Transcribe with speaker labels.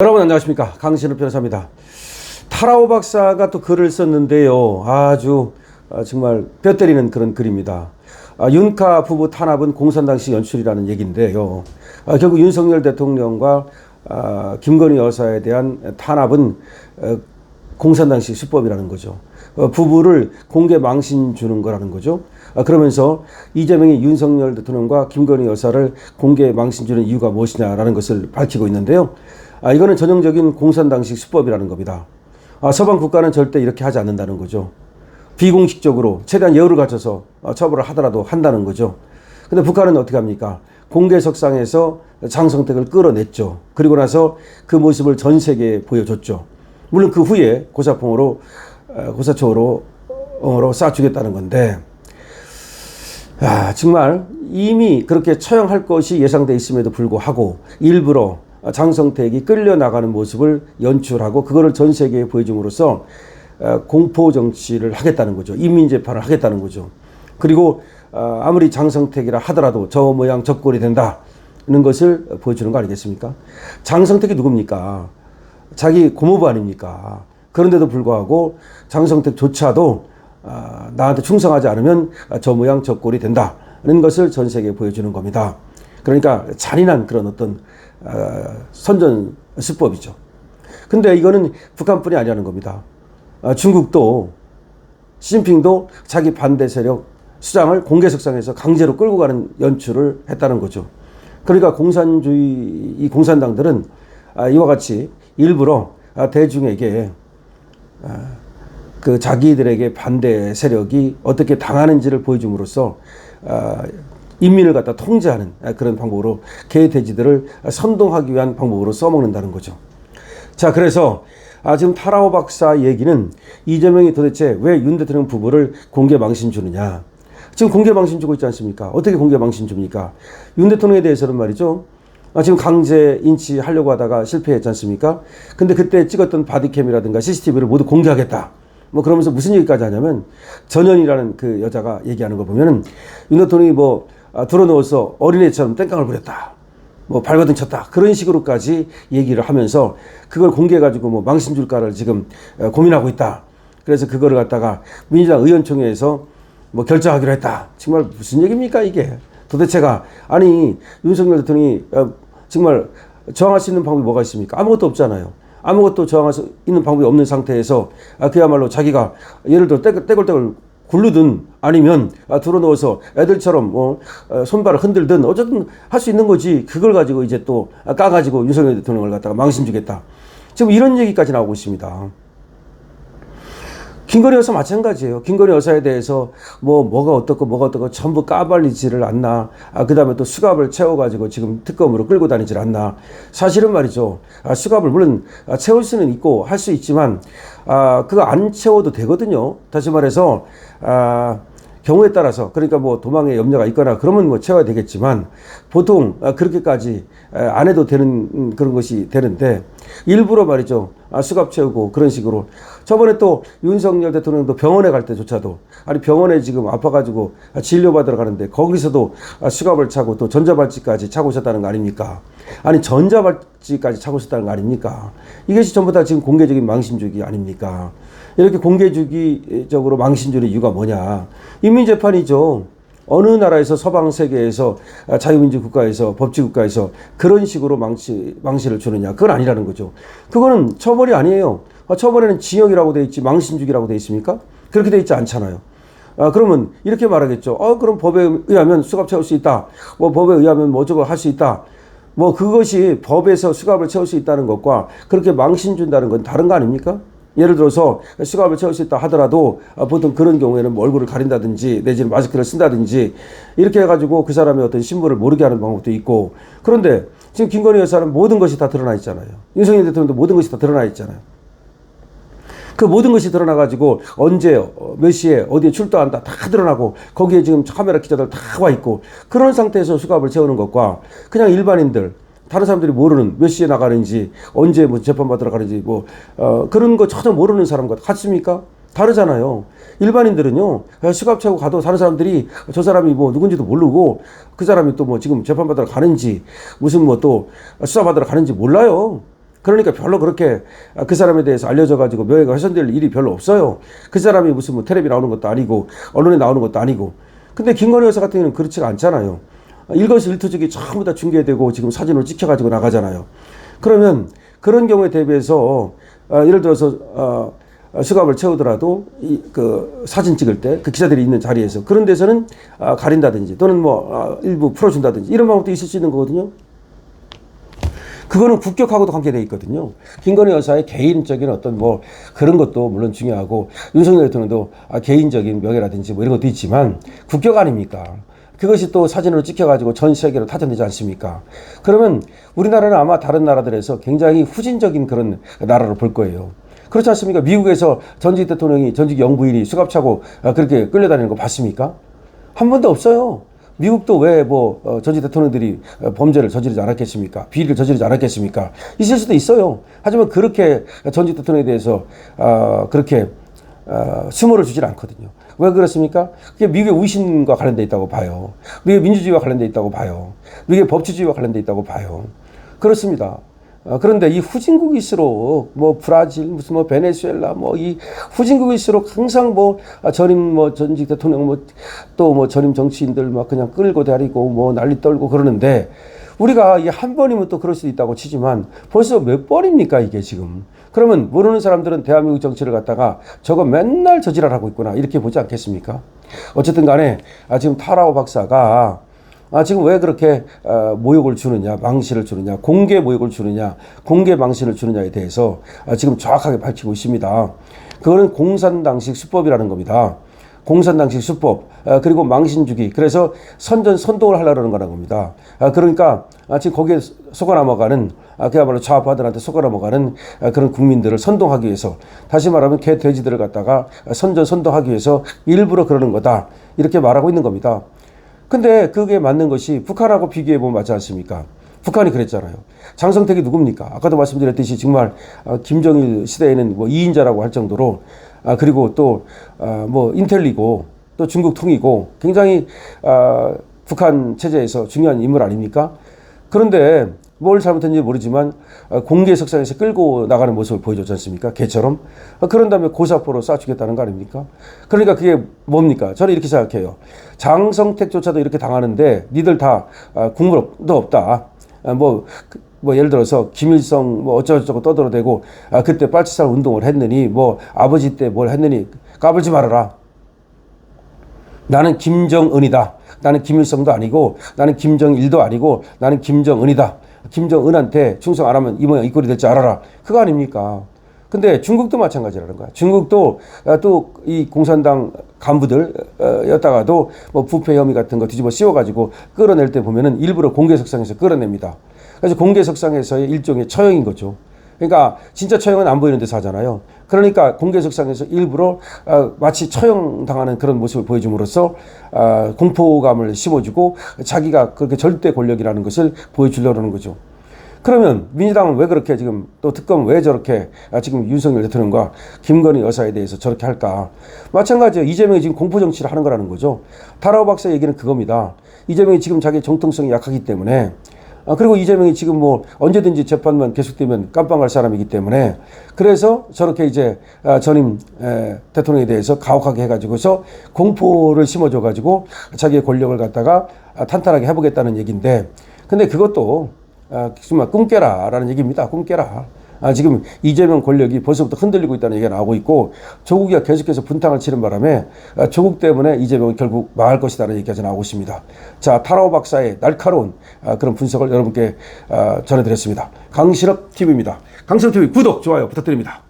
Speaker 1: 여러분 안녕하십니까, 강신우 변호사입니다. 타라오 박사가 또 글을 썼는데요, 아주 정말 뼈 때리는 그런 글입니다. 윤카 부부 탄압은 공산당식 연출이라는 얘기인데요, 결국 윤석열 대통령과 김건희 여사에 대한 탄압은 공산당식 수법이라는 거죠. 부부를 공개 망신 주는 거라는 거죠. 그러면서 이재명이 윤석열 대통령과 김건희 여사를 공개 망신 주는 이유가 무엇이냐라는 것을 밝히고 있는데요. 이거는 전형적인 공산당식 수법이라는 겁니다. 서방 국가는 절대 이렇게 하지 않는다는 거죠. 비공식적으로 최대한 예우를 갖춰서 처벌을 하더라도 한다는 거죠. 근데 북한은 어떻게 합니까? 공개석상에서 장성택을 끌어냈죠. 그리고 나서 그 모습을 전 세계에 보여줬죠. 물론 그 후에 고사총으로 쏴주겠다는 건데, 정말 이미 그렇게 처형할 것이 예상돼 있음에도 불구하고 일부러 장성택이 끌려나가는 모습을 연출하고 그거를 전 세계에 보여줌으로써 공포 정치를 하겠다는 거죠. 인민재판을 하겠다는 거죠. 그리고 아무리 장성택이라 하더라도 저 모양 저 꼴이 된다는 것을 보여주는 거 아니겠습니까? 장성택이 누굽니까? 자기 고모부 아닙니까? 그런데도 불구하고 장성택조차도 나한테 충성하지 않으면 저 모양 저 꼴이 된다는 것을 전 세계에 보여주는 겁니다. 그러니까 잔인한 그런 어떤 선전수법이죠. 근데 이거는 북한뿐이 아니라는 겁니다. 중국도 시진핑도 자기 반대 세력 수장을 공개석상에서 강제로 끌고 가는 연출을 했다는 거죠. 그러니까 이 공산당들은 이와 같이 일부러 대중에게 그 자기들에게 반대 세력이 어떻게 당하는지를 보여줌으로써 인민을 갖다 통제하는 그런 방법으로 개돼지들을 선동하기 위한 방법으로 써먹는다는 거죠. 자, 그래서 지금 타라오 박사 얘기는 이재명이 도대체 왜 윤 대통령 부부를 공개 망신 주느냐. 지금 공개 망신 주고 있지 않습니까? 어떻게 공개 망신 줍니까? 윤 대통령에 대해서는 말이죠, 지금 강제 인치하려고 하다가 실패했지 않습니까? 근데 그때 찍었던 바디캠이라든가 CCTV를 모두 공개하겠다. 그러면서 무슨 얘기까지 하냐면, 전현이라는 그 여자가 얘기하는 거 보면은 윤 대통령이 들어누워서 어린애처럼 땡깡을 부렸다. 발버둥 쳤다. 그런 식으로까지 얘기를 하면서 그걸 공개해가지고 망신 줄까를 지금 고민하고 있다. 그래서 그거를 갖다가 민주당 의원총회에서 결정하기로 했다. 정말 무슨 얘기입니까, 이게? 도대체가, 아니, 윤석열 대통령이 정말 저항할 수 있는 방법이 뭐가 있습니까? 아무것도 없잖아요. 아무것도 저항할 수 있는 방법이 없는 상태에서 그야말로 자기가 예를 들어 떼굴떼굴 굴르든 아니면 들어누워서 애들처럼 손발을 흔들든 어쨌든 할 수 있는 거지. 그걸 가지고 이제 또 까가지고 윤석열 대통령을 갖다가 망신 주겠다. 지금 이런 얘기까지 나오고 있습니다. 김건희 여사 마찬가지예요. 김건희 여사에 대해서 뭐가 어떻고 전부 까발리지를 않나. 그 다음에 또 수갑을 채워가지고 지금 특검으로 끌고 다니질 않나. 사실은 말이죠, 수갑을 물론 채울 수는 있고 할 수 있지만 그거 안 채워도 되거든요. 다시 말해서 경우에 따라서, 그러니까 도망의 염려가 있거나 그러면 채워야 되겠지만 보통 그렇게까지 안 해도 되는 그런 것이 되는데, 일부러 말이죠, 수갑 채우고 그런 식으로. 저번에 또 윤석열 대통령도 병원에 갈 때조차도, 아니 병원에 지금 아파가지고 진료받으러 가는데 거기서도 수갑을 차고 또 전자발찌까지 차고 있었다는 거 아닙니까? 아니 전자발찌까지 차고 있었다는 거 아닙니까? 이것이 전부 다 지금 공개적인 망신주기 아닙니까? 이렇게 공개주기적으로 망신주는 이유가 뭐냐? 인민재판이죠. 어느 나라에서 서방 세계에서 자유민주 국가에서 법치 국가에서 그런 식으로 망신을 주느냐? 그건 아니라는 거죠. 그거는 처벌이 아니에요. 처벌에는 징역이라고 돼 있지 망신주기라고 돼 있습니까? 그렇게 돼 있지 않잖아요. 그러면 이렇게 말하겠죠. 그럼 법에 의하면 수갑 채울 수 있다. 법에 의하면 어쩌고 할 수 있다. 그것이 법에서 수갑을 채울 수 있다는 것과 그렇게 망신 준다는 건 다른 거 아닙니까? 예를 들어서 수갑을 채울 수 있다 하더라도 보통 그런 경우에는 얼굴을 가린다든지 내지는 마스크를 쓴다든지 이렇게 해가지고 그 사람의 어떤 신분을 모르게 하는 방법도 있고. 그런데 지금 김건희 여사는 모든 것이 다 드러나 있잖아요. 윤석열 대통령도 모든 것이 다 드러나 있잖아요. 그 모든 것이 드러나가지고 언제 몇 시에 어디에 출두한다 다 드러나고 거기에 지금 카메라 기자들 다 와 있고, 그런 상태에서 수갑을 채우는 것과 그냥 일반인들, 다른 사람들이 모르는 몇 시에 나가는지 언제 재판받으러 가는지 그런 거 전혀 모르는 사람과 같습니까? 다르잖아요. 일반인들은요, 수갑 채우고 가도 다른 사람들이 저 사람이 누군지도 모르고 그 사람이 또 지금 재판받으러 가는지 무슨 또 수사받으러 가는지 몰라요. 그러니까 별로 그렇게 그 사람에 대해서 알려져가지고 명예가 훼손될 일이 별로 없어요. 그 사람이 무슨 뭐 텔레비 나오는 것도 아니고 언론에 나오는 것도 아니고. 근데 김건희 여사 같은 경우는 그렇지가 않잖아요. 일거수일투족이 전부 다 중계되고 지금 사진으로 찍혀가지고 나가잖아요. 그러면 그런 경우에 대비해서 예를 들어서 수갑을 채우더라도 그 사진 찍을 때 그 기자들이 있는 자리에서 그런 데서는 가린다든지 또는 뭐 일부 풀어준다든지 이런 방법도 있을 수 있는 거거든요. 그거는 국격하고도 관계되어 있거든요. 김건희 여사의 개인적인 어떤 뭐 그런 것도 물론 중요하고 윤석열 대통령도 개인적인 명예라든지 뭐 이런 것도 있지만 국격 아닙니까? 그것이 또 사진으로 찍혀가지고 전 세계로 타전되지 않습니까? 그러면 우리나라는 아마 다른 나라들에서 굉장히 후진적인 그런 나라로 볼 거예요. 그렇지 않습니까? 미국에서 전직 대통령이, 전직 영부인이 수갑 차고 그렇게 끌려다니는 거 봤습니까? 한 번도 없어요. 미국도 왜 뭐 전직 대통령들이 범죄를 저지르지 않았겠습니까? 비리를 저지르지 않았겠습니까? 있을 수도 있어요. 하지만 그렇게 전직 대통령에 대해서 그렇게 수모를 주질 않거든요. 왜 그렇습니까? 그게 미국의 위신과 관련돼 있다고 봐요. 미국의 민주주의와 관련돼 있다고 봐요. 미국의 법치주의와 관련돼 있다고 봐요. 그렇습니다. 그런데 이 후진국일수록 뭐 브라질 무슨 뭐 베네수엘라 뭐 이 후진국일수록 항상 뭐 전임 뭐 전직 대통령 뭐 또 뭐 전임 정치인들 막 그냥 끌고 다니고 뭐 난리 떨고 그러는데 우리가 이 한 번이면 또 그럴 수도 있다고 치지만 벌써 몇 번입니까 이게 지금. 그러면 모르는 사람들은 대한민국 정치를 갖다가 저거 맨날 저지랄하고 있구나 이렇게 보지 않겠습니까? 어쨌든 간에 지금 타라오 박사가 지금 왜 그렇게 모욕을 주느냐, 망신을 주느냐, 공개 모욕을 주느냐, 공개 망신을 주느냐에 대해서 지금 정확하게 밝히고 있습니다. 그거는 공산당식 수법이라는 겁니다. 공산당식 수법, 그리고 망신주기, 그래서 선동을 하려는 거라는 겁니다. 그러니까 지금 거기에 속아 넘어가는 그야말로 좌파들한테 속아 넘어가는 그런 국민들을 선동하기 위해서, 다시 말하면 개 돼지들을 갖다가 선동하기 위해서 일부러 그러는 거다 이렇게 말하고 있는 겁니다. 근데 그게 맞는 것이 북한하고 비교해 보면 맞지 않습니까? 북한이 그랬잖아요. 장성택이 누굽니까? 아까도 말씀드렸듯이 정말 김정일 시대에는 뭐 2인자라고 할 정도로 그리고 또 뭐 인텔리고 또 중국 통이고 굉장히 북한 체제에서 중요한 인물 아닙니까? 그런데 뭘 잘못했는지 모르지만 공개 석상에서 끌고 나가는 모습을 보여줬지 않습니까? 개처럼. 그런 다음에 고사포로 쏴주겠다는 거 아닙니까? 그러니까 그게 뭡니까? 저는 이렇게 생각해요. 장성택조차도 이렇게 당하는데 니들 다 국물도 없다. 뭐 예를 들어서 김일성 뭐 어쩌고저쩌고 떠들어대고 그때 빨치살 운동을 했느니 뭐 아버지 때 뭘 했느니 까불지 말아라. 나는 김정은이다. 나는 김일성도 아니고 나는 김정일도 아니고 나는 김정은이다. 김정은한테 충성 안 하면 이 모양 이 꼴이 될 줄 알아라. 그거 아닙니까? 근데 중국도 마찬가지라는 거야. 중국도 또 이 공산당 간부들 였다가도 뭐 부패 혐의 같은 거 뒤집어 씌워가지고 끌어낼 때 보면은 일부러 공개석상에서 끌어냅니다. 그래서 공개석상에서의 일종의 처형인 거죠. 그러니까 진짜 처형은 안 보이는 데서 하잖아요. 그러니까 공개석상에서 일부러 마치 처형당하는 그런 모습을 보여줌으로써 공포감을 심어주고 자기가 그렇게 절대 권력이라는 것을 보여주려고 하는 거죠. 그러면 민주당은 왜 그렇게 지금 또 특검은 왜 저렇게 지금 윤석열 대통령과 김건희 여사에 대해서 저렇게 할까? 마찬가지예요. 이재명이 지금 공포정치를 하는 거라는 거죠. 타라오 박사 얘기는 그겁니다. 이재명이 지금 자기 정통성이 약하기 때문에 그리고 이재명이 지금 뭐 언제든지 재판만 계속되면 깜빵 갈 사람이기 때문에 그래서 저렇게 이제 전임 대통령에 대해서 가혹하게 해가지고서 공포를 심어줘가지고 자기의 권력을 갖다가 탄탄하게 해보겠다는 얘기인데 근데 그것도 정말 꿈깨라라는 얘기입니다. 꿈깨라. 지금 이재명 권력이 벌써부터 흔들리고 있다는 얘기가 나오고 있고 조국이 계속해서 분탕을 치는 바람에 조국 때문에 이재명이 결국 망할 것이라는 얘기가 나오고 있습니다. 자, 타라오 박사의 날카로운 그런 분석을 여러분께 전해드렸습니다. 강신업 TV입니다. 강신업 TV 구독, 좋아요 부탁드립니다.